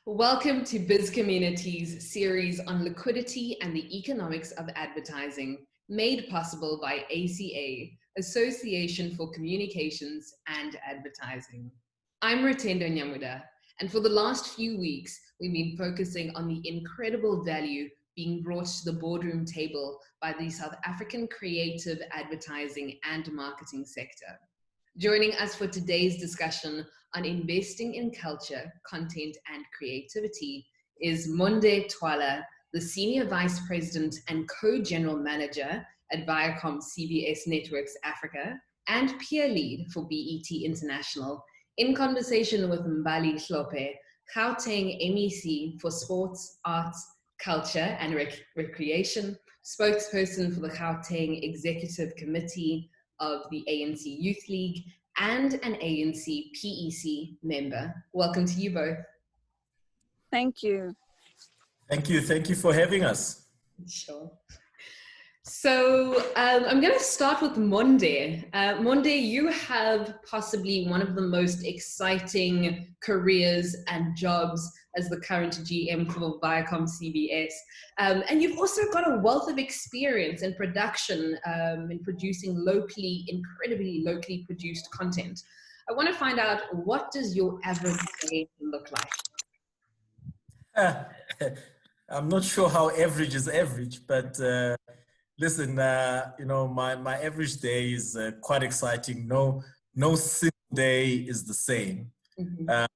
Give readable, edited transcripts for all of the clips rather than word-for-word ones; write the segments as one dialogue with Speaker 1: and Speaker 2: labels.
Speaker 1: Welcome to Bizcommunity's series on liquidity and the economics of advertising, made possible by ACA, Association for Communications and Advertising. I'm Rutendo Nyamuda, and for the last few weeks, we've been focusing on the incredible value being brought to the boardroom table by the South African creative advertising and marketing sector. Joining us for today's discussion on investing in culture, content, and creativity is Monde Twala, the Senior Vice President and Co-General Manager at ViacomCBS Networks Africa and Peer Lead for BET International, in conversation with Mbali Hlophe, Gauteng MEC for Sports, Arts, Culture and Recreation, spokesperson for the Gauteng Executive Committee of the ANC Youth League, and an ANC PEC member. Welcome to you both.
Speaker 2: Thank you.
Speaker 3: Thank you for having us.
Speaker 1: Sure. So I'm going to start with Monde. Monde, you have possibly one of the most exciting careers and jobs as the current GM for ViacomCBS. And you've also got a wealth of experience in production, in producing incredibly locally produced content. I want to find out, what does your average day look like?
Speaker 3: I'm not sure how average is average, but listen, my average day is quite exciting. No single day is the same.
Speaker 1: Mm-hmm.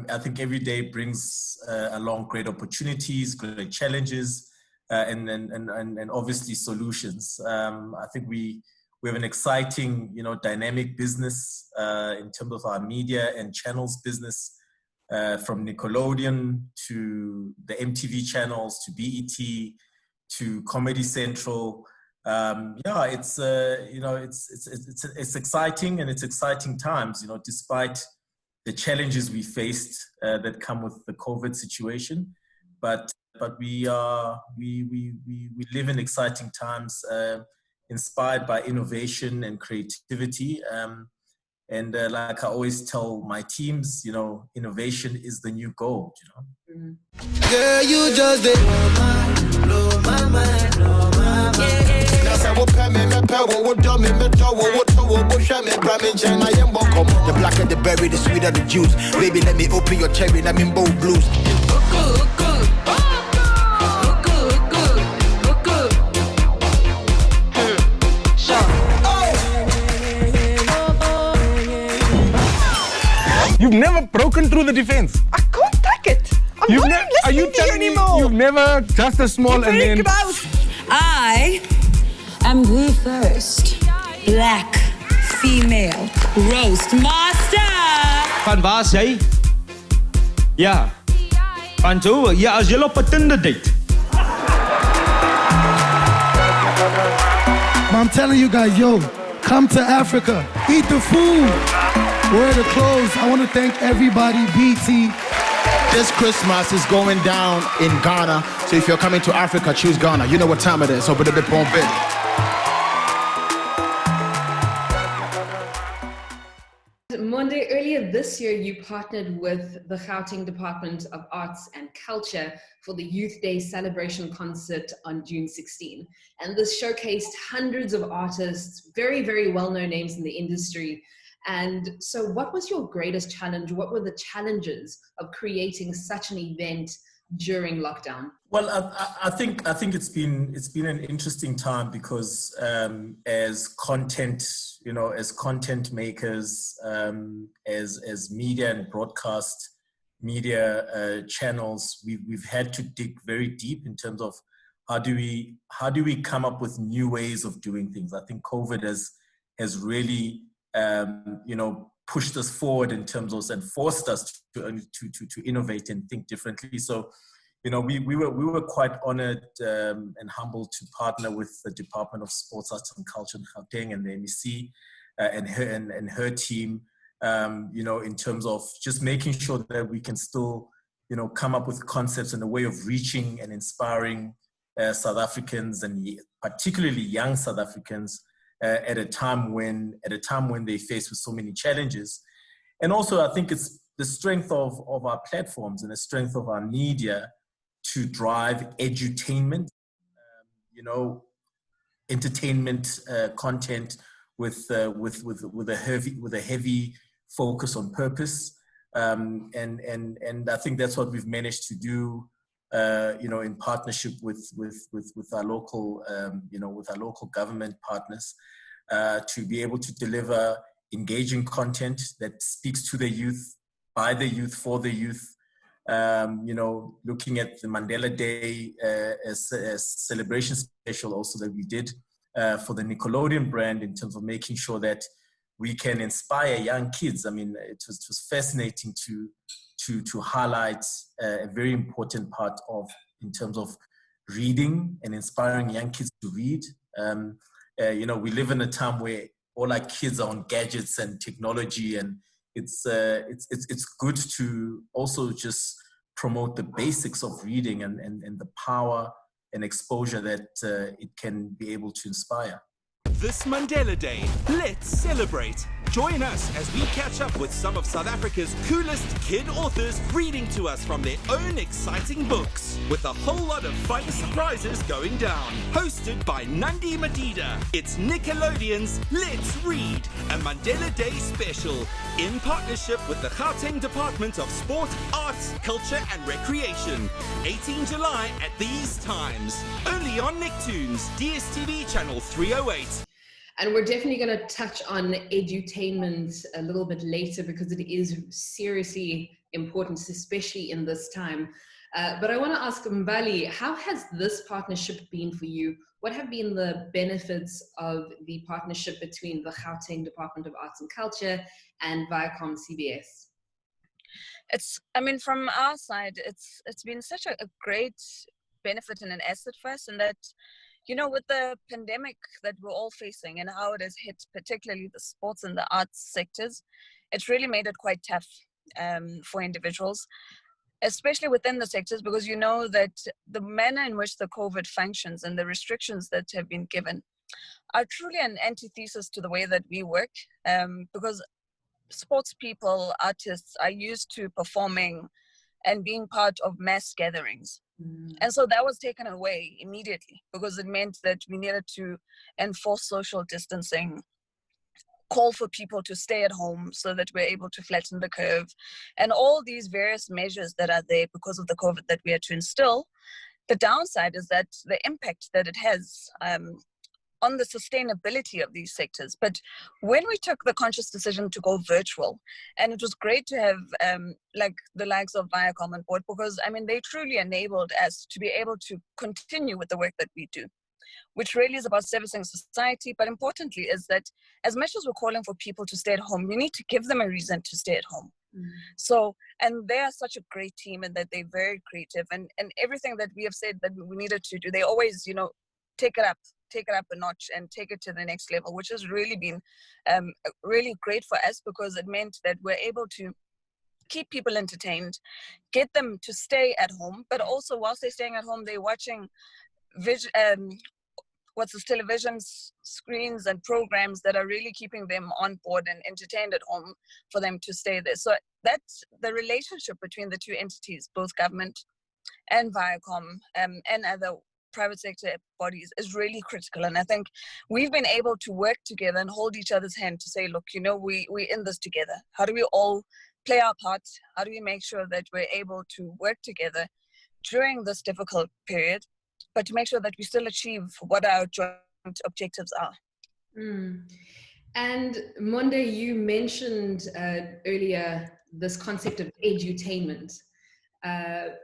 Speaker 3: I think every day brings along great opportunities, great challenges, and obviously solutions. I think we have an exciting, dynamic business in terms of our media and channels business, from Nickelodeon to the MTV channels to BET to Comedy Central. It's exciting, and it's exciting times, despite the challenges we faced that come with the COVID situation, but we live in exciting times, inspired by innovation and creativity. And like I always tell my teams, innovation is the new gold.
Speaker 1: Mm-hmm.
Speaker 4: Girl, you just did blow my mind. The blacker the berry, the sweeter the juice. Baby, let me open your cherry, let me bold blues.
Speaker 5: You've never broken through the defense.
Speaker 2: I can't take it. I'm not listening
Speaker 5: Are you
Speaker 2: to
Speaker 5: telling
Speaker 2: you
Speaker 5: me
Speaker 2: anymore?
Speaker 5: you've never just a small and then...
Speaker 6: I am the first black female roast master.
Speaker 7: Van waar is jy? Ja. Van toe, ja, as jy op 'n Tinder date.
Speaker 8: I'm telling you guys, come to Africa, eat the food, wear the clothes. I want to thank everybody, BT.
Speaker 4: This Christmas is going down in Ghana, so if you're coming to Africa, choose Ghana. You know what time it is, so better be pumping.
Speaker 1: Monde, earlier this year, you partnered with the Gauteng Department of Arts and Culture for the Youth Day celebration concert on June 16. And this showcased hundreds of artists, very, very well-known names in the industry. And so what was your greatest challenge? What were the challenges of creating such an event during lockdown?
Speaker 3: Well, I think it's been an interesting time because as content makers, as media and broadcast media channels, we've had to dig very deep in terms of how do we come up with new ways of doing things. I think COVID has really pushed us forward in terms of, and forced us to innovate and think differently. So, we were quite honored and humbled to partner with the Department of Sports, Arts and Culture in Gauteng and the MEC and her team, in terms of just making sure that we can still, come up with concepts and a way of reaching and inspiring South Africans, and particularly young South Africans, at a time when they're faced with so many challenges. And also, I think it's the strength of our platforms and the strength of our media to drive edutainment, entertainment content with a heavy focus on purpose, and I think that's what we've managed to do, in partnership with our local with our local government partners, to be able to deliver engaging content that speaks to the youth, by the youth, for the youth. Looking at the Mandela Day as a celebration special also that we did for the Nickelodeon brand, in terms of making sure that we can inspire young kids. I mean, it was fascinating to highlight a very important part in terms of reading and inspiring young kids to read. We live in a time where all our kids are on gadgets and technology, and it's good to also just promote the basics of reading and the power and exposure that it can be able to inspire.
Speaker 9: This Mandela Day, let's celebrate. Join us as we catch up with some of South Africa's coolest kid authors reading to us from their own exciting books, with a whole lot of fun surprises going down. Hosted by Nandi Madida, it's Nickelodeon's Let's Read, a Mandela Day special, in partnership with the Gauteng Department of Sport, Arts, Culture and Recreation. 18 July at these times. Only on Nicktoons, DSTV channel 308.
Speaker 1: And we're definitely going to touch on edutainment a little bit later, because it is seriously important, especially in this time. But I want to ask Mbali, how has this partnership been for you? What have been the benefits of the partnership between the Gauteng Department of Arts and Culture and ViacomCBS?
Speaker 2: From our side, it's been such a great benefit and an asset for us, and that, with the pandemic that we're all facing and how it has hit particularly the sports and the arts sectors, it's really made it quite tough for individuals, especially within the sectors, because that the manner in which the COVID functions and the restrictions that have been given are truly an antithesis to the way that we work, because sports people, artists are used to performing and being part of mass gatherings. And so that was taken away immediately, because it meant that we needed to enforce social distancing, call for people to stay at home so that we're able to flatten the curve, and all these various measures that are there because of the COVID that we had to instill. The downside is that the impact that it has on the sustainability of these sectors. But when we took the conscious decision to go virtual, and it was great to have the likes of Viacom on board, because they truly enabled us to be able to continue with the work that we do, which really is about servicing society. But importantly is that as much as we're calling for people to stay at home, we need to give them a reason to stay at home. So, and they are such a great team, and that they're very creative, and everything that we have said that we needed to do, they always, take it up a notch and take it to the next level, which has really been really great for us, because it meant that we're able to keep people entertained, get them to stay at home, but also whilst they're staying at home, they're watching television screens and programs that are really keeping them on board and entertained at home for them to stay there. So that's the relationship between the two entities, both government and Viacom and other private sector bodies, is really critical. And I think we've been able to work together and hold each other's hand to say, look, we're in this together. How do we all play our part? How do we make sure that we're able to work together during this difficult period, but to make sure that we still achieve what our joint objectives are?
Speaker 1: And Monde, you mentioned earlier this concept of edutainment.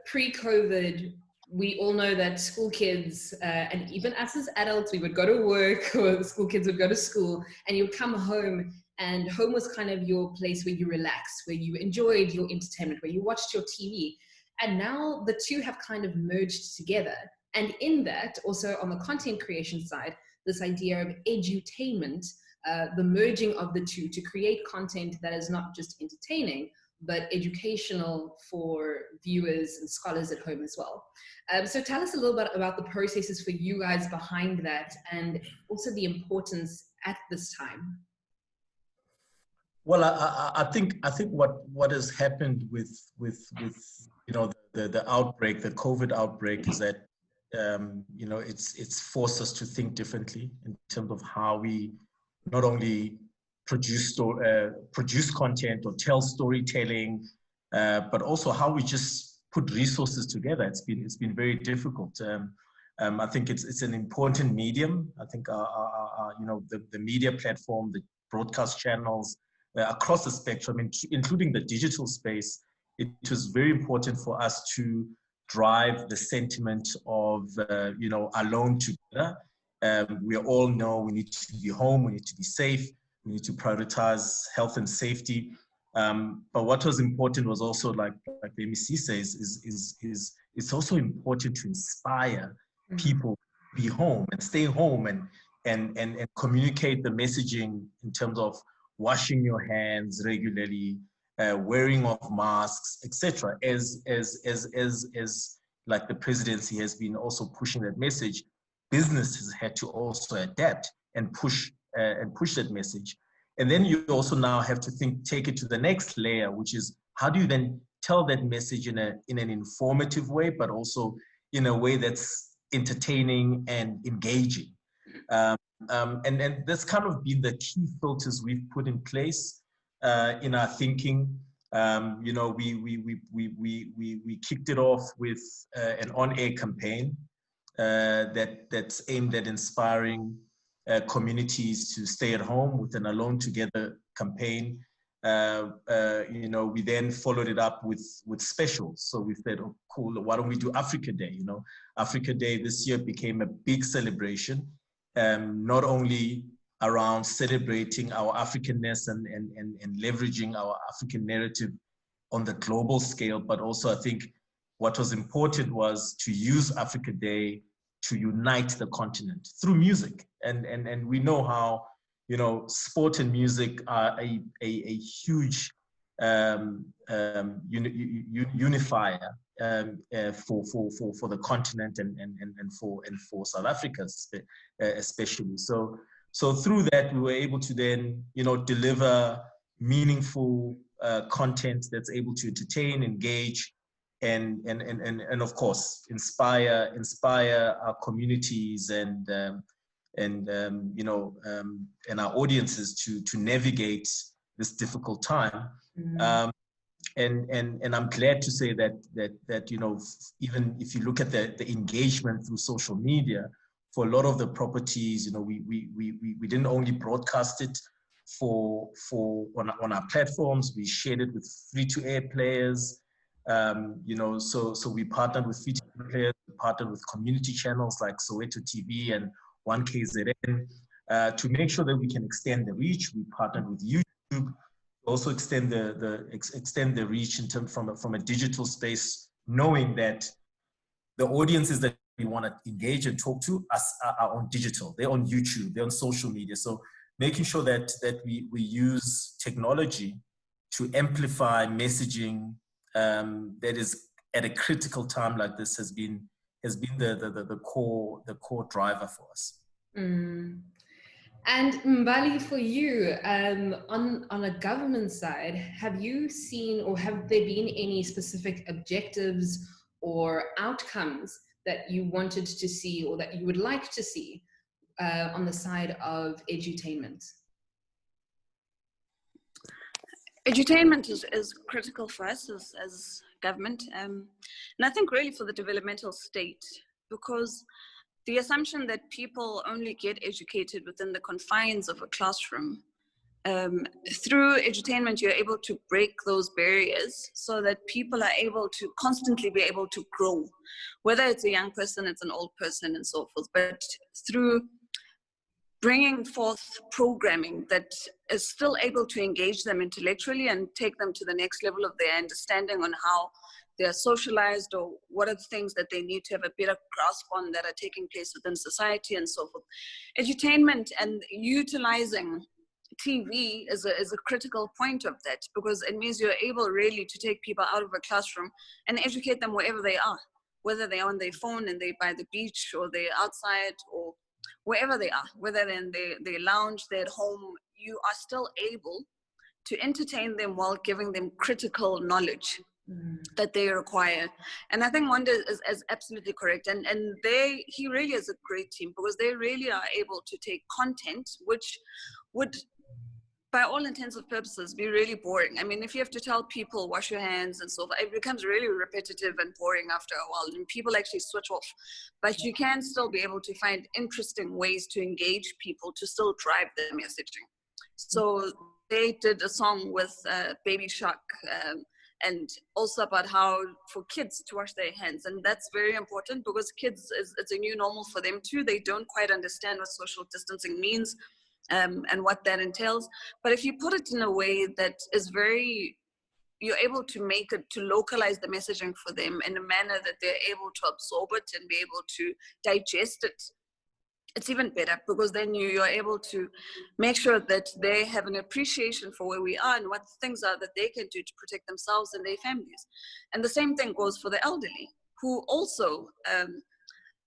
Speaker 1: Pre-COVID, we all know that school kids, and even us as adults, we would go to work, or the school kids would go to school, and you'd come home, and home was kind of your place where you relaxed, where you enjoyed your entertainment, where you watched your TV. And now the two have kind of merged together. And in that, also on the content creation side, this idea of edutainment, the merging of the two to create content that is not just entertaining, but educational for viewers and scholars at home as well. So tell us a little bit about the processes for you guys behind that, and also the importance at this time.
Speaker 3: Well, I think what has happened with the outbreak, the COVID outbreak, is that it's forced us to think differently in terms of how we not only produce content or tell storytelling, but also how we just put resources together. It's been very difficult. I think it's an important medium. I think the media platform, the broadcast channels across the spectrum, including the digital space, it was very important for us to drive the sentiment of alone together. We all know we need to be home, we need to be safe, we need to prioritize health and safety. But what was important was also, like the MEC says, is it's also important to inspire people to be home and stay home and communicate the messaging in terms of washing your hands regularly, wearing of masks, etc. As like the presidency has been also pushing that message, businesses had to also adapt and push that message. And then you also now have to take it to the next layer, which is how do you then tell that message in an informative way, but also in a way that's entertaining and engaging. And that's kind of been the key filters we've put in place in our thinking. We kicked it off with an on-air campaign that's aimed at inspiring communities to stay at home with an Alone Together campaign. We then followed it up with specials. So we said, oh, cool, why don't we do Africa Day? Africa Day this year became a big celebration, not only around celebrating our Africanness and leveraging our African narrative on the global scale, but also I think what was important was to use Africa Day to unite the continent through music. And we know how, sport and music are a huge unifier for the continent and for South Africa especially. So through that, we were able to then, deliver meaningful content that's able to entertain, engage, and of course inspire our communities and our audiences to navigate this difficult time. And I'm glad to say that even if you look at the engagement through social media, for a lot of the properties, we didn't only broadcast it on our platforms, we shared it with free-to-air players. So we partnered with free-to-air players, we partnered with community channels like Soweto TV and 1KZN to make sure that we can extend the reach. We partnered with YouTube, also extend the reach in terms from a digital space, knowing that the audiences that we want to engage and talk to us are on digital, they're on YouTube, they're on social media. So making sure that we use technology to amplify messaging that is at a critical time like this has been the core driver for us.
Speaker 1: And Mbali, for you, on a government side, have you seen or have there been any specific objectives or outcomes that you wanted to see or that you would like to see on the side of edutainment?
Speaker 2: Edutainment is critical for us as government, and I think really for the developmental state, because the assumption that people only get educated within the confines of a classroom, through edutainment you're able to break those barriers so that people are able to constantly be able to grow, whether it's a young person, it's an old person and so forth, but through bringing forth programming that is still able to engage them intellectually and take them to the next level of their understanding on how they're socialized or what are the things that they need to have a better grasp on that are taking place within society and so forth. Edutainment and utilizing TV is a critical point of that, because it means you're able really to take people out of a classroom and educate them wherever they are, whether they're on their phone and they're by the beach or they're outside or wherever they are, whether they're in their lounge, they're at home, you are still able to entertain them while giving them critical knowledge that they require. And I think Monde is absolutely correct. And he really is a great team, because they really are able to take content which would, by all intents and purposes, be really boring. I mean, if you have to tell people wash your hands and so forth, it becomes really repetitive and boring after a while, and people actually switch off. But you can still be able to find interesting ways to engage people to still drive their messaging. So they did a song with Baby Shark, and also about how for kids to wash their hands. And that's very important, because kids, it's a new normal for them too. They don't quite understand what social distancing means and what that entails. But if you put it in a way that is you're able to make it, to localize the messaging for them in a manner that they're able to absorb it and be able to digest it, it's even better, because then you're able to make sure that they have an appreciation for where we are and what things are that they can do to protect themselves and their families. And the same thing goes for the elderly, who also are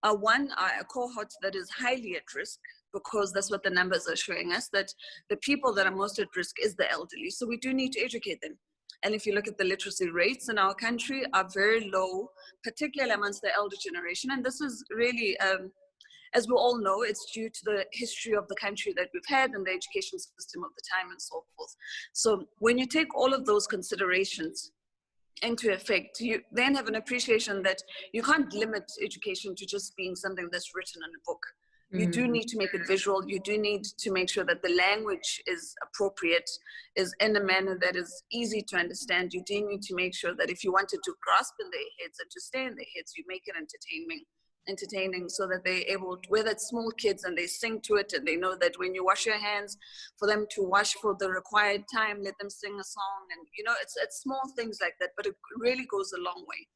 Speaker 2: a cohort that is highly at risk, because that's what the numbers are showing us, that the people that are most at risk is the elderly. So we do need to educate them. And if you look at the literacy rates in our country are very low, particularly amongst the elder generation. And this is really, as we all know, it's due to the history of the country that we've had and the education system of the time and so forth. So when you take all of those considerations into effect, you then have an appreciation that you can't limit education to just being something that's written in a book. You do need to make it visual. You do need to make sure that the language is appropriate, is in a manner that is easy to understand. You do need to make sure that if you wanted to grasp in their heads and to stay in their heads, you make it entertaining, so that they're able to, whether it's small kids and they sing to it and they know that when you wash your hands, for them to wash for the required time, let them sing a song. And it's small things like that, but it really goes a long way.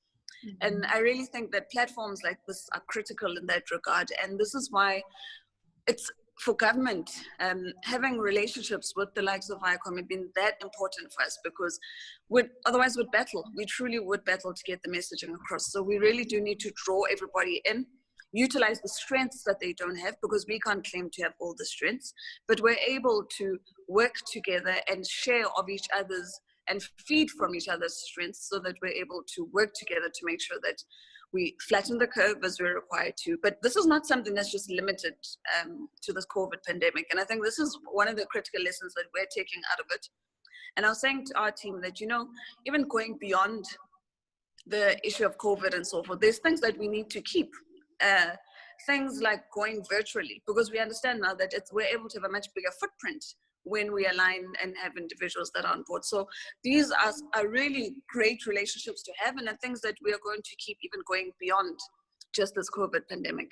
Speaker 2: And I really think that platforms like this are critical in that regard. And this is why it's for government, having relationships with the likes of Viacom have been that important for us, because otherwise we'd battle. We truly would battle to get the messaging across. So we really do need to draw everybody in, utilize the strengths that they don't have, because we can't claim to have all the strengths, but we're able to work together and share of each other's and feed from each other's strengths, so that we're able to work together to make sure that we flatten the curve as we're required to. But this is not something that's just limited to this COVID pandemic. And I think this is one of the critical lessons that we're taking out of it. And I was saying to our team that, even going beyond the issue of COVID and so forth, there's things that we need to keep. Things like going virtually, because we understand now that we're able to have a much bigger footprint when we align and have individuals that are on board. So these are really great relationships to have, and the things that we are going to keep even going beyond just this COVID pandemic.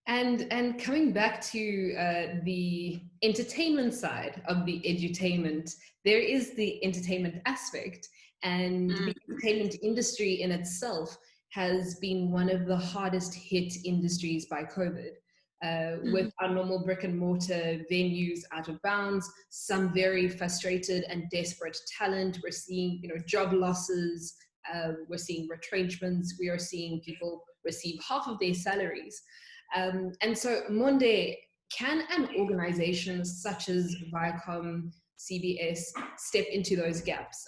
Speaker 1: And coming back to the entertainment side of the edutainment, there is the entertainment aspect, and the entertainment industry in itself has been one of the hardest hit industries by COVID. With our normal brick and mortar venues out of bounds, some very frustrated and desperate talent. We're seeing, job losses. We're seeing retrenchments. We are seeing people receive half of their salaries. And so, Monde, can an organization such as ViacomCBS step into those gaps?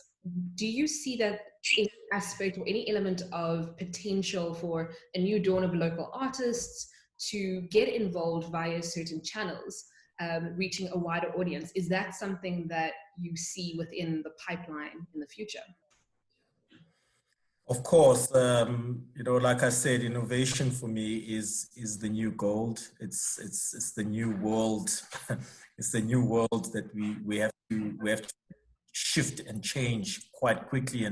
Speaker 1: Do you see that any aspect or any element of potential for a new dawn of local artists to get involved via certain channels, reaching a wider audience? Is that something that you see within the pipeline in the future?
Speaker 3: Of course, like I said, innovation for me is the new gold. It's the new world. It's the new world that we have to shift and change quite quickly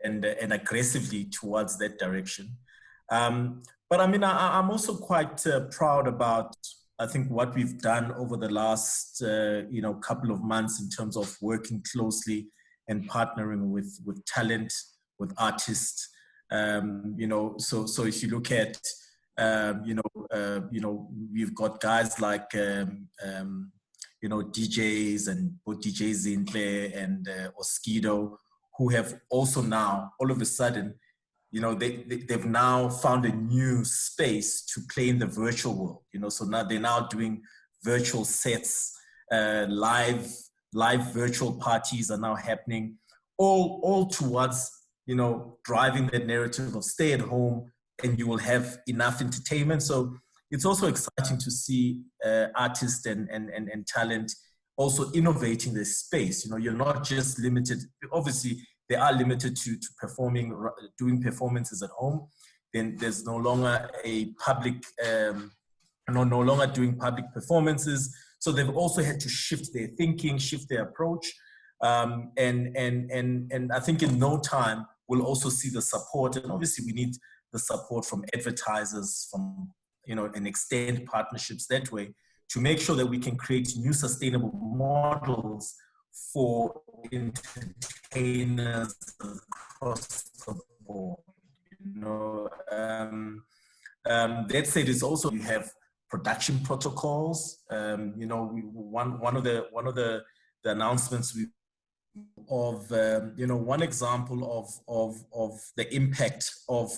Speaker 3: and aggressively towards that direction. But I mean, I'm also quite proud about, I think, what we've done over the last, couple of months in terms of working closely and partnering with talent, with artists. So if you look at, we've got guys like, DJs and both DJ Zintle and Oskido, who have also now, all of a sudden, they've now found a new space to play in the virtual world, so now they're now doing virtual sets, live live virtual parties are now happening, all towards, you know, driving that narrative of stay at home and you will have enough entertainment. So it's also exciting to see artists and talent also innovating this space. You know, you're not just limited, obviously they are limited to doing performances at home. Then there's no longer a public, no longer doing public performances. So they've also had to shift their thinking, shift their approach. And I think in no time, we'll also see the support. And obviously we need the support from advertisers, from, you know, and extend partnerships that way to make sure that we can create new sustainable models for entertainers across the board. You know, that said, it's also, we have production protocols. You know, one of the announcements you know, one example of the impact of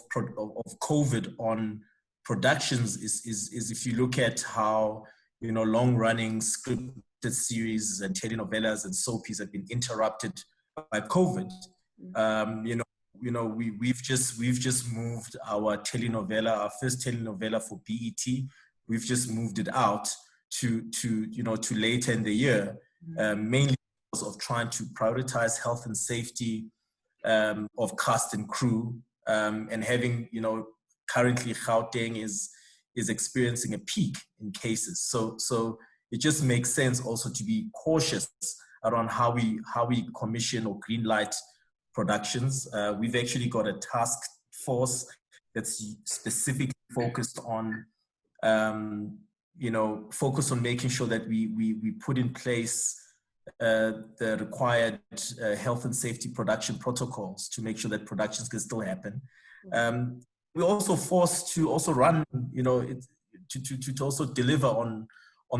Speaker 3: COVID on productions is if you look at how, you know, long-running scripted series and telenovelas and soapies have been interrupted by COVID. You know, we've just moved our telenovela, our first telenovela for BET. We've just moved it out to later in the year, mainly because of trying to prioritize health and safety of cast and crew, and having, you know, currently Gauteng is experiencing a peak in cases. So it just makes sense also to be cautious around how we commission or greenlight productions. We've actually got a task force that's specifically focused on, making sure that we put in place the required health and safety production protocols to make sure that productions can still happen. We're also forced to also run, you know, to also deliver on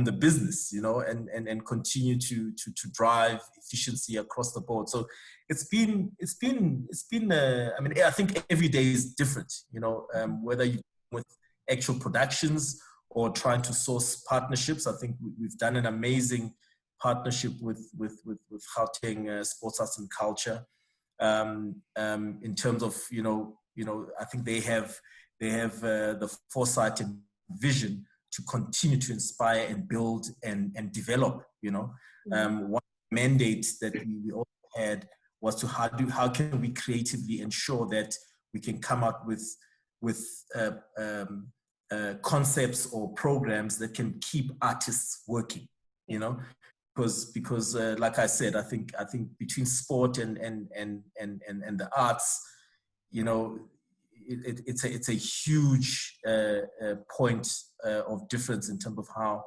Speaker 3: the business, you know, and continue to drive efficiency across the board. So it's been I mean, I think every day is different, you know, whether you with actual productions or trying to source partnerships. I think we've done an amazing partnership with Gauteng Sports Arts and Culture, in terms of, you know, I think they have the foresight and vision to continue to inspire and build and develop, you know. One mandate that we also had was to how can we creatively ensure that we can come up with concepts or programs that can keep artists working, you know, because like I said, I think between sport and the arts, you know, it's a huge point of difference in terms of how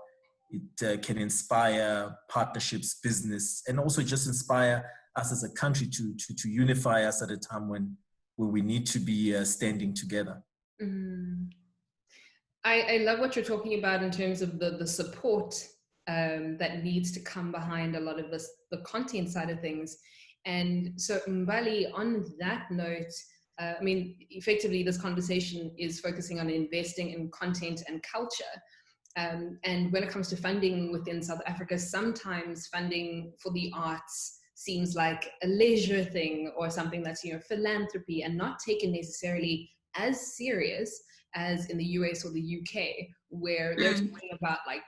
Speaker 3: it can inspire partnerships, business, and also just inspire us as a country to unify us at a time when we need to be standing together.
Speaker 1: I love what you're talking about in terms of the support that needs to come behind a lot of the content side of things. And so Mbali, on that note, I mean, effectively this conversation is focusing on investing in content and culture. And when it comes to funding within South Africa, sometimes funding for the arts seems like a leisure thing or something that's, you know, philanthropy and not taken necessarily as serious as in the US or the UK, where they're talking about like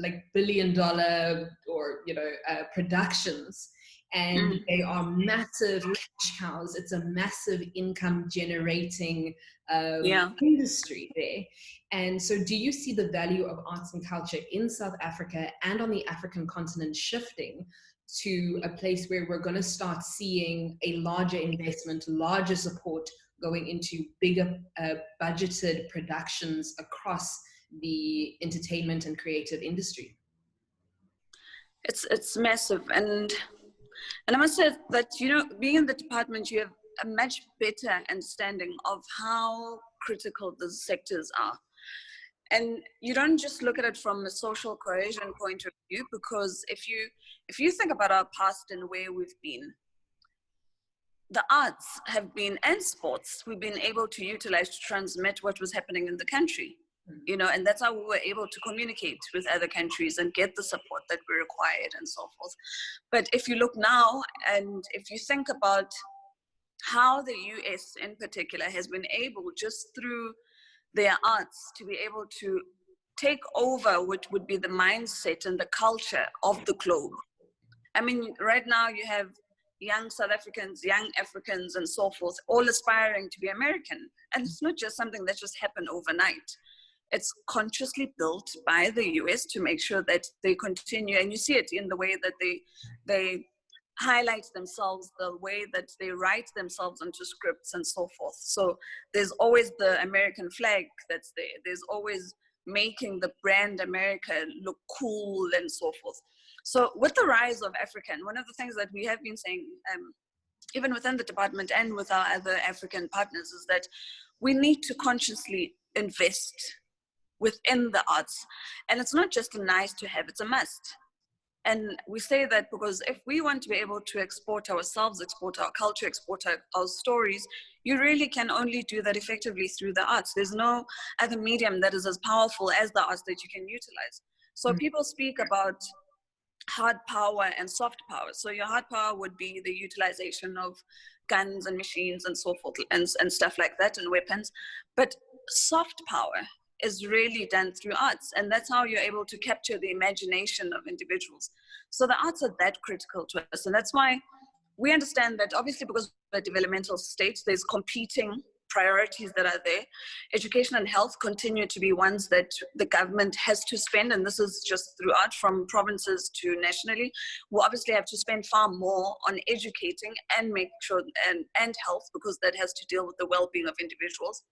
Speaker 1: $1 billion or, you know, productions. And they are massive cash cows. It's a massive income generating industry there. And so do you see the value of arts and culture in South Africa and on the African continent shifting to a place where we're going to start seeing a larger investment, larger support going into bigger budgeted productions across the entertainment and creative industry?
Speaker 2: It's massive. And I must say that, you know, being in the department, you have a much better understanding of how critical the sectors are. And you don't just look at it from a social cohesion point of view, because if you think about our past and where we've been, the arts have been, and sports, we've been able to utilize to transmit what was happening in the country. And that's how we were able to communicate with other countries and get the support that we required and so forth. But if you look now, and if you think about how the US in particular has been able, just through their arts, to be able to take over what would be the mindset and the culture of the globe. I mean, right now you have young South Africans, young Africans, and so forth, all aspiring to be American. And it's not just something that just happened overnight. It's consciously built by the US to make sure that they continue, and you see it in the way that they highlight themselves, the way that they write themselves into scripts and so forth. So there's always the American flag that's there. There's always making the brand America look cool and so forth. So with the rise of African, one of the things that we have been saying, even within the department and with our other African partners, is that we need to consciously invest within the arts. And it's not just a nice to have, it's a must. And we say that because if we want to be able to export ourselves, export our culture, export our stories, you really can only do that effectively through the arts. There's no other medium that is as powerful as the arts that you can utilize. So people speak about hard power and soft power. So your hard power would be the utilization of guns and machines and so forth and stuff like that, and weapons. But soft power is really done through arts, and that's how you're able to capture the imagination of individuals. So the arts are that critical to us, and that's why we understand that obviously because we're a developmental state, there's competing priorities that are there. Education and health continue to be ones that the government has to spend, and this is just through art from provinces to nationally. We obviously have to spend far more on educating and make sure and health, because that has to deal with the well-being of individuals.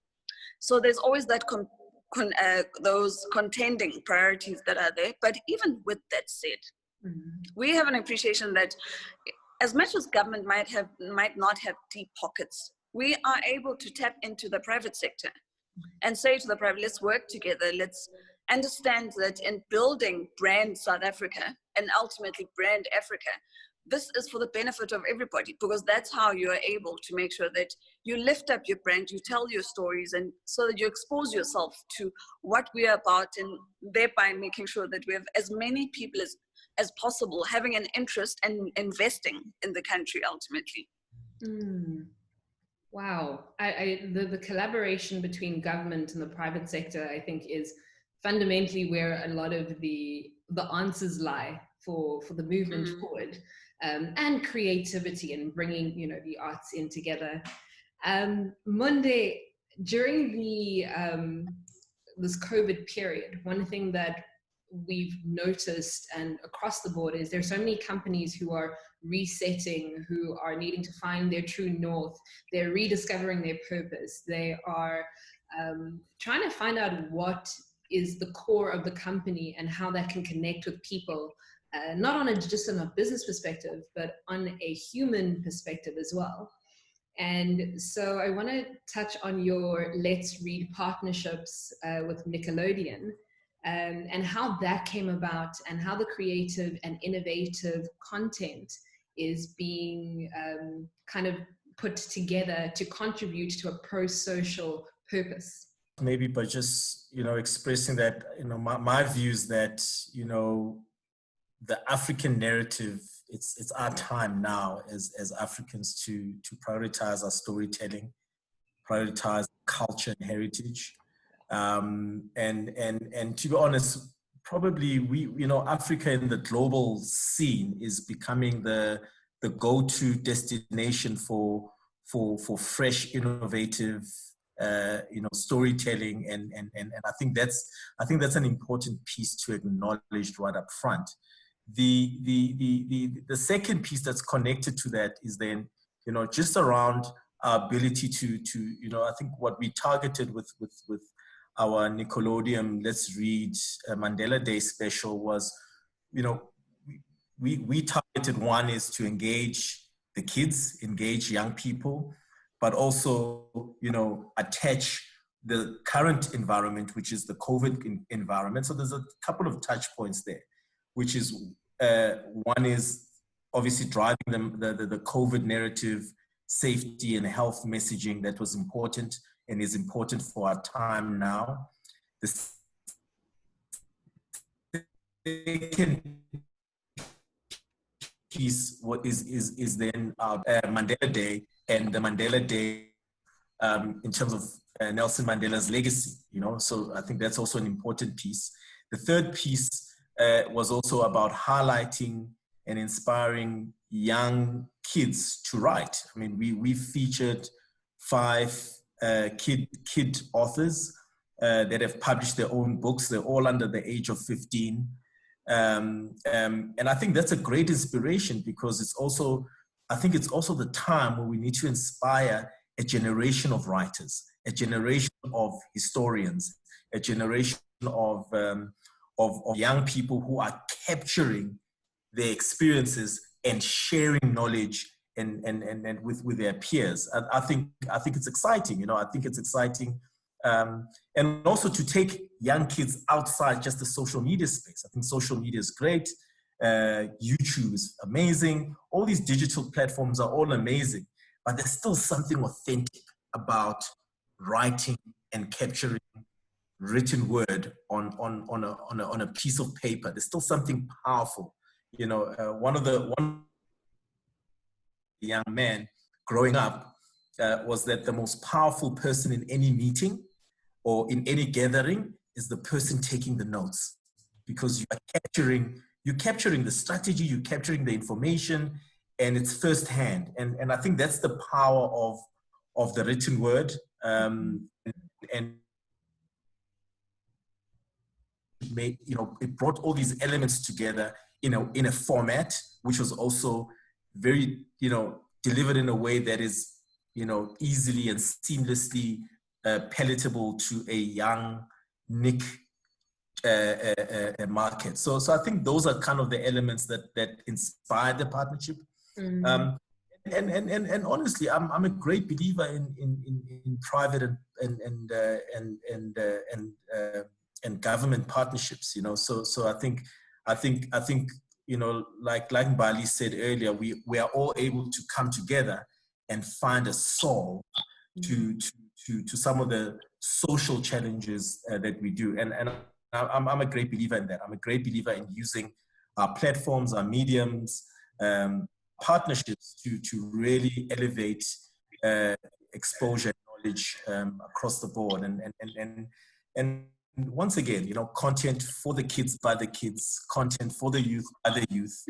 Speaker 2: So there's always that those contending priorities that are there. But even with that said, we have an appreciation that as much as government might not have deep pockets, we are able to tap into the private sector and say to the private, let's work together. Let's understand that in building brand South Africa and ultimately brand Africa, this is for the benefit of everybody, because that's how you are able to make sure that you lift up your brand, you tell your stories, and so that you expose yourself to what we are about, and thereby making sure that we have as many people as possible having an interest and investing in the country ultimately.
Speaker 1: Wow. The collaboration between government and the private sector, I think, is fundamentally where a lot of the answers lie for the movement forward. And creativity and bringing, the arts in together. Monde, during this COVID period, one thing that we've noticed and across the board is there's so many companies who are resetting, who are needing to find their true north. They're rediscovering their purpose. They are trying to find out what is the core of the company and how that can connect with people. Not just on a business perspective, but on a human perspective as well. And so I want to touch on your Let's Read partnerships with Nickelodeon, and how that came about, and how the creative and innovative content is being kind of put together to contribute to a pro-social purpose.
Speaker 3: Maybe by just, expressing that, my view is that, the African narrative, it's our time now as Africans to prioritize our storytelling, prioritize culture and heritage. And to be honest, probably Africa in the global scene is becoming the go-to destination for fresh, innovative, storytelling, and I think that's an important piece to acknowledge right up front. The second piece that's connected to that is then, just around our ability to I think what we targeted with our Nickelodeon Let's Read Mandela Day special was, we targeted, one is to engage the kids, engage young people, but also, attach the current environment, which is the COVID environment. So there's a couple of touch points there, which is one is obviously driving the COVID narrative, safety and health messaging that was important and is important for our time now. The second piece is then Mandela Day and the Mandela Day in terms of Nelson Mandela's legacy, you know, so I think that's also an important piece. The third piece was also about highlighting and inspiring young kids to write. I mean, we featured 5 kid authors that have published their own books. They're all under the age of 15. And I think that's a great inspiration because I think it's also the time where we need to inspire a generation of writers, a generation of historians, a generation of young people who are capturing their experiences and sharing knowledge and with their peers. I think it's exciting, you know, I think it's exciting. And also to take young kids outside just the social media space. I think social media is great. YouTube is amazing. All these digital platforms are all amazing, but there's still something authentic about writing and capturing written word on a piece of paper. There's still something powerful. You know, one young man growing up was that the most powerful person in any meeting or in any gathering is the person taking the notes, because you're capturing the strategy, you're capturing the information, and it's firsthand. And I think that's the power of the written word. And it brought all these elements together in a format which was also very, delivered in a way that is, easily and seamlessly palatable to a young Nick market. So I think those are kind of the elements that inspired the partnership. Mm-hmm. And honestly, I'm a great believer in private and government partnerships. So I think like Mbali said earlier, we are all able to come together and find a solve to some of the social challenges that we do. And I'm a great believer in that. I'm a great believer in using our platforms, our mediums, partnerships to really elevate exposure, knowledge across the board. And once again, content for the kids by the kids, content for the youth by the youth.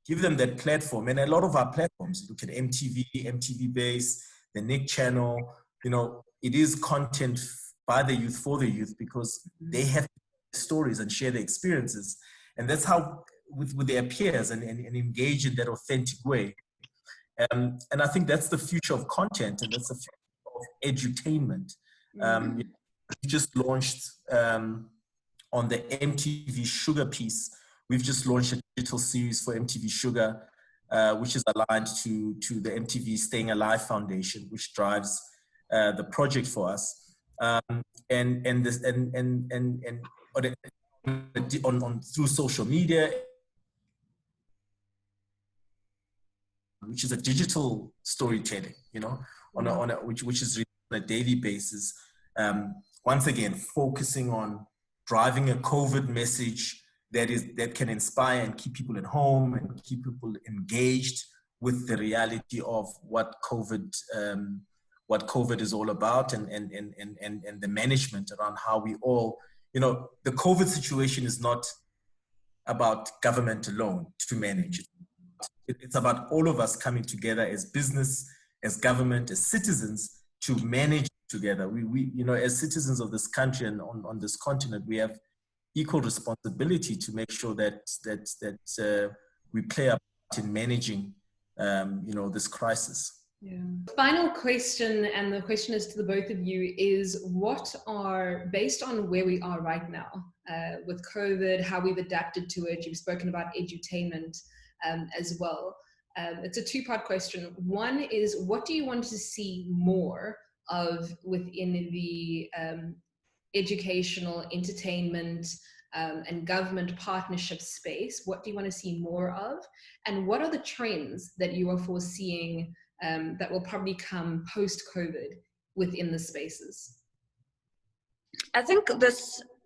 Speaker 3: Give them that platform. And a lot of our platforms, look at MTV Base, the Nick channel, it is content by the youth for the youth, because they have stories and share their experiences. And that's how, with their peers and engage in that authentic way. And I think that's the future of content, and that's the future of edutainment. We just launched on the MTV Sugar piece. We've just launched a digital series for MTV Sugar, which is aligned to the MTV Staying Alive Foundation, which drives the project for us. Through social media, which is a digital storytelling, which is on a daily basis. Once again, focusing on driving a COVID message that can inspire and keep people at home and keep people engaged with the reality of what COVID is all about, and the management around how we all, the COVID situation is not about government alone to manage. It's about all of us coming together as business, as government, as citizens to manage together. We as citizens of this country and on this continent, we have equal responsibility to make sure that we play a part in managing, this crisis.
Speaker 1: Yeah. Final question, and the question is to the both of you, is what are, based on where we are right now with COVID, how we've adapted to it, you've spoken about edutainment as well. It's a two-part question. One is, what do you want to see more of within the educational, entertainment, and government partnership space? What do you want to see more of? And what are the trends that you are foreseeing that will probably come post-COVID within the spaces?
Speaker 2: I think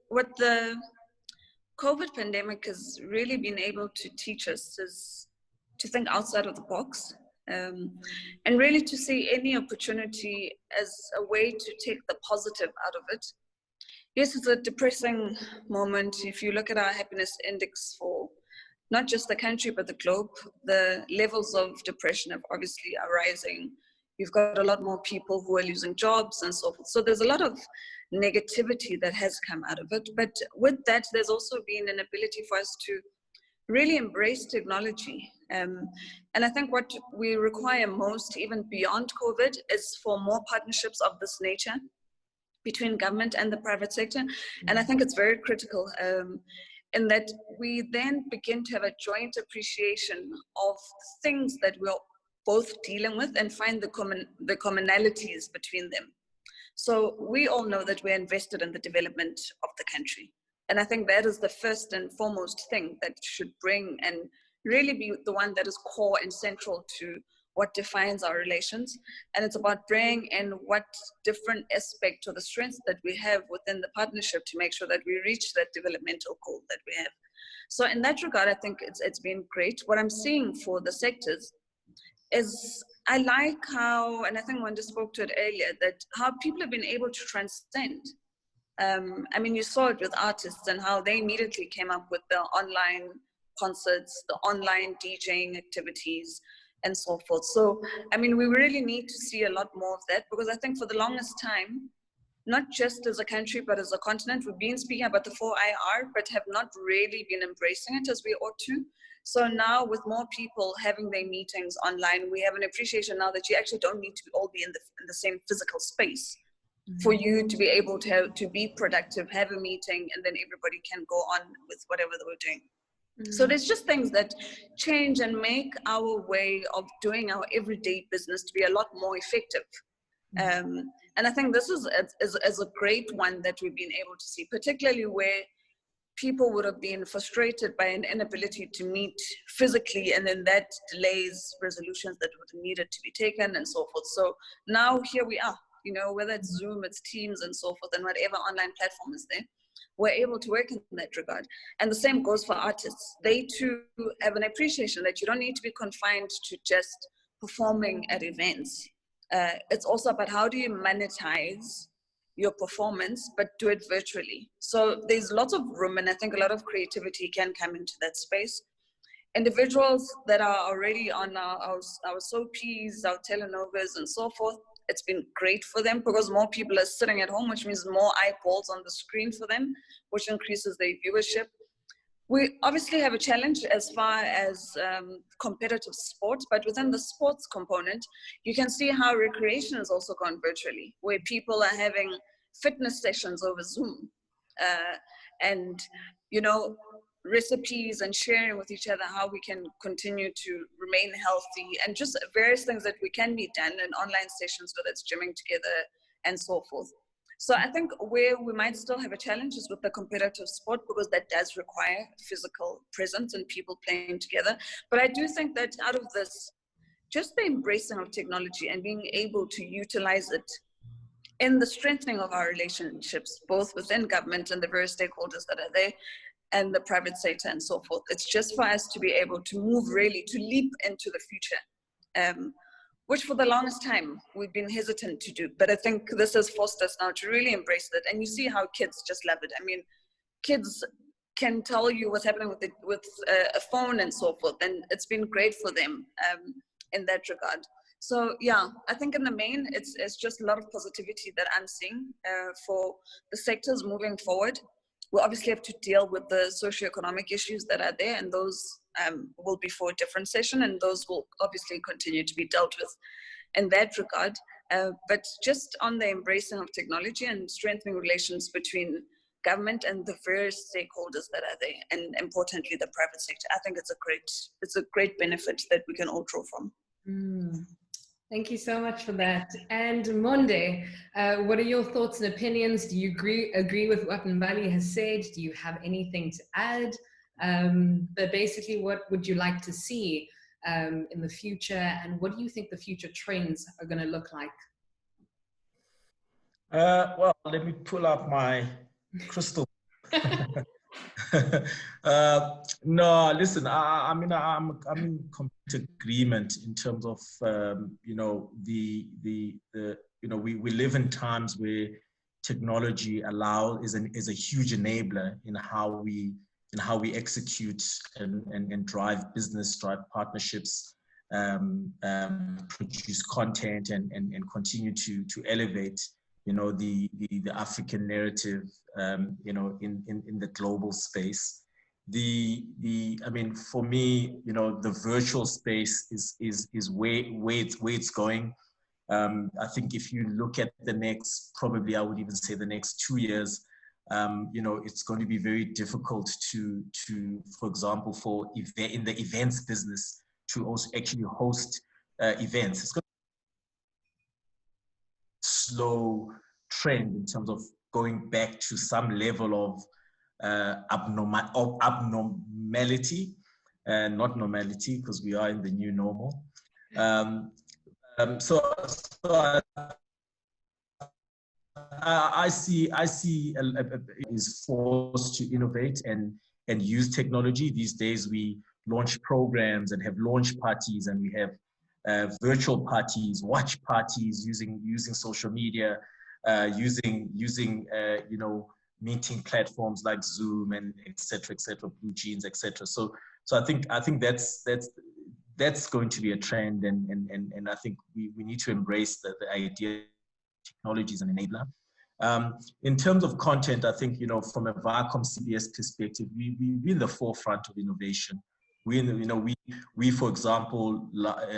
Speaker 2: what the COVID pandemic has really been able to teach us is to think outside of the box, and really to see any opportunity as a way to take the positive out of it. Yes, it's a depressing moment. If you look at our happiness index for not just the country, but the globe, the levels of depression have obviously are rising. You've got a lot more people who are losing jobs and so forth. So there's a lot of negativity that has come out of it. But with that, there's also been an ability for us to really embrace technology. And I think what we require most, even beyond COVID, is for more partnerships of this nature between government and the private sector. And I think it's very critical in that we then begin to have a joint appreciation of things that we're both dealing with and find the commonalities between them. So we all know that we're invested in the development of the country. And I think that is the first and foremost thing that should bring and really be the one that is core and central to what defines our relations. And it's about bringing in what different aspect or the strengths that we have within the partnership to make sure that we reach that developmental goal that we have. So in that regard, I think it's been great. What I'm seeing for the sectors is I like how, and I think Monde spoke to it earlier, that how people have been able to transcend. I mean, you saw it with artists and how they immediately came up with the online concerts, the online DJing activities, and so forth. So, I mean, we really need to see a lot more of that, because I think for the longest time, not just as a country, but as a continent, we've been speaking about the 4IR, but have not really been embracing it as we ought to. So now with more people having their meetings online, we have an appreciation now that you actually don't need to all be in the same physical space for you to be able to be productive, have a meeting, and then everybody can go on with whatever they were doing. So there's just things that change and make our way of doing our everyday business to be a lot more effective. And I think this is a great one that we've been able to see, particularly where people would have been frustrated by an inability to meet physically, and then that delays resolutions that would have needed to be taken and so forth. So now here we are, you know, whether it's Zoom, it's Teams and so forth, and whatever online platform is there, we're able to work in that regard. And the same goes for artists. They too have an appreciation that you don't need to be confined to just performing at events. It's also about how do you monetize your performance, but do it virtually. So there's lots of room, and I think a lot of creativity can come into that space. Individuals that are already on our soapies, our telenovas and so forth, it's been great for them because more people are sitting at home, which means more eyeballs on the screen for them, which increases their viewership. We obviously have a challenge as far as competitive sports, but within the sports component, you can see how recreation has also gone virtually, where people are having fitness sessions over Zoom, and, you know, recipes and sharing with each other how we can continue to remain healthy, and just various things that we can be done in online sessions, whether it's gymming together and so forth. So I think where we might still have a challenge is with the competitive sport, because that does require physical presence and people playing together. But I do think that out of this, just the embracing of technology and being able to utilize it in the strengthening of our relationships, both within government and the various stakeholders that are there, and the private sector and so forth. It's just for us to be able to move, really, to leap into the future, which for the longest time we've been hesitant to do. But I think this has forced us now to really embrace it. And you see how kids just love it. I mean, kids can tell you what's happening with a phone and so forth. And it's been great for them in that regard. So yeah, I think in the main, it's just a lot of positivity that I'm seeing for the sectors moving forward. We obviously have to deal with the socioeconomic issues that are there, and those will be for a different session, and those will obviously continue to be dealt with in that regard. But just on the embracing of technology and strengthening relations between government and the various stakeholders that are there, and importantly the private sector, I think it's a great benefit that we can all draw from.
Speaker 1: Thank you so much for that. And Monde, what are your thoughts and opinions? Do you agree with what Mbali has said? Do you have anything to add? But basically, what would you like to see in the future, and what do you think the future trends are going to look like?
Speaker 3: Well, let me pull up my crystal. No, listen. I mean, I'm in complete agreement in terms of you know the you know we live in times where technology is a huge enabler in how we execute and drive business, drive partnerships, produce content, and continue to elevate you know the African narrative you know in the global space. I mean, for me, you know, the virtual space is where it's going. I think if you look at the next, probably I would even say the next 2 years, you know, it's going to be very difficult to for example, in the events business to also actually host events. It's going to be a slow trend in terms of going back to some level of abnormality, not normality, because we are in the new normal. So I see is forced to innovate and use technology. These days we launch programs and have launch parties, and we have virtual parties, watch parties using social media, using you know meeting platforms like Zoom and et cetera, Blue Jeans, et cetera. So I think that's going to be a trend, and I think we need to embrace the idea technology is an enabler. In terms of content, I think, you know, from a ViacomCBS perspective, we're in the forefront of innovation. We for example,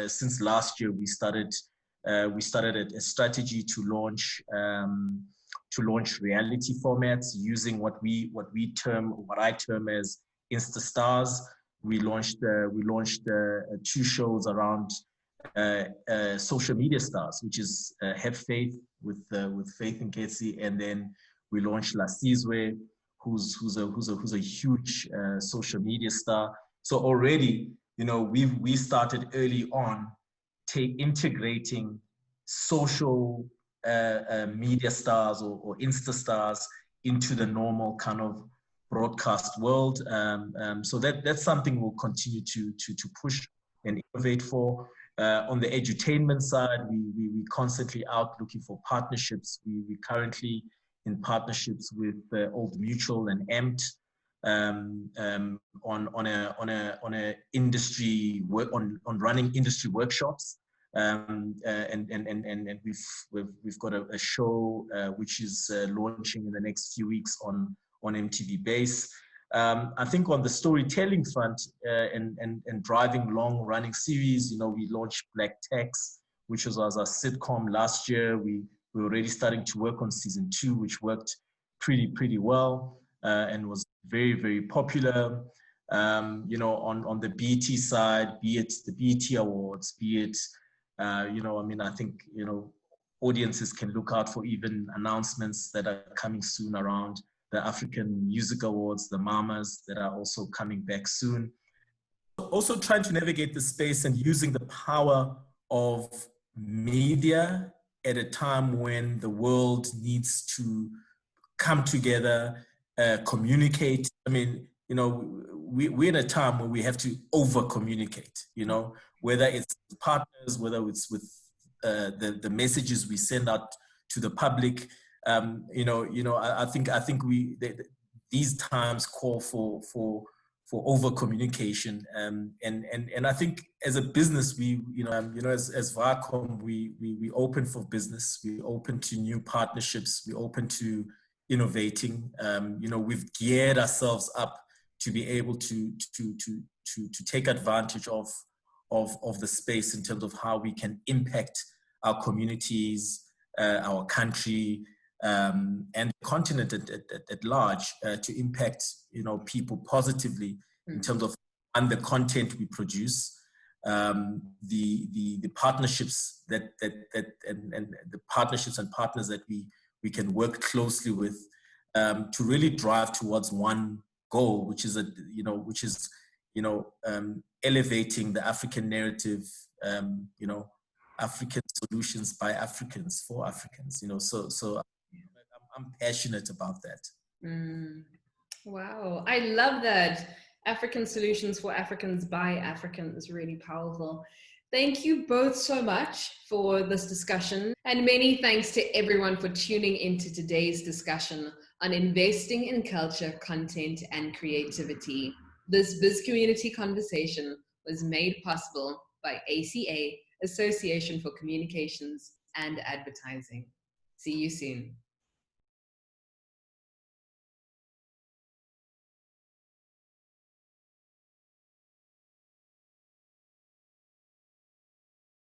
Speaker 3: since last year, we started a strategy to launch reality formats using what I term as Insta Stars. We launched 2 shows around social media stars, which is Have Faith with Faith and Ketsi, and then we launched Lasizwe, who's a huge social media star. So already, you know, we started early on integrating social media stars or Insta stars into the normal kind of broadcast world. So that's something we'll continue to push and innovate for. On the edutainment side, we constantly out looking for partnerships. We currently in partnerships with Old Mutual and Amt on running industry workshops. And we've got a show which is launching in the next few weeks on MTV Base. I think on the storytelling front and driving long-running series, you know, we launched Black Tax, which was our sitcom last year. We're already starting to work on season 2, which worked pretty well and was very, very popular. You know, on the BET side, be it the BET Awards, be it you know, I mean, I think, you know, audiences can look out for even announcements that are coming soon around the African Music Awards, the Mamas, that are also coming back soon. Also trying to navigate the space and using the power of media at a time when the world needs to come together, communicate. I mean, you know, we're in a time where we have to over-communicate, you know, whether it's partners, whether it's with the messages we send out to the public. You know, I think these times call for over communication, and I think as a business, we as Viacom, we open for business, we open to new partnerships, we open to innovating. You know, we've geared ourselves up to be able to take advantage of the space in terms of how we can impact our communities, our country, and the continent at large, to impact, you know, people positively in terms of the content we produce, the partnerships and the partnerships and partners that we can work closely with, to really drive towards one goal, which is elevating the African narrative, you know, African solutions by Africans for Africans, you know. So I'm passionate about that.
Speaker 1: Wow, I love that. African solutions for Africans by Africans, really powerful. Thank you both so much for this discussion, and many thanks to everyone for tuning into today's discussion on investing in culture, content, and creativity. This Bizcommunity conversation was made possible by ACA, Association for Communications and Advertising. See you soon.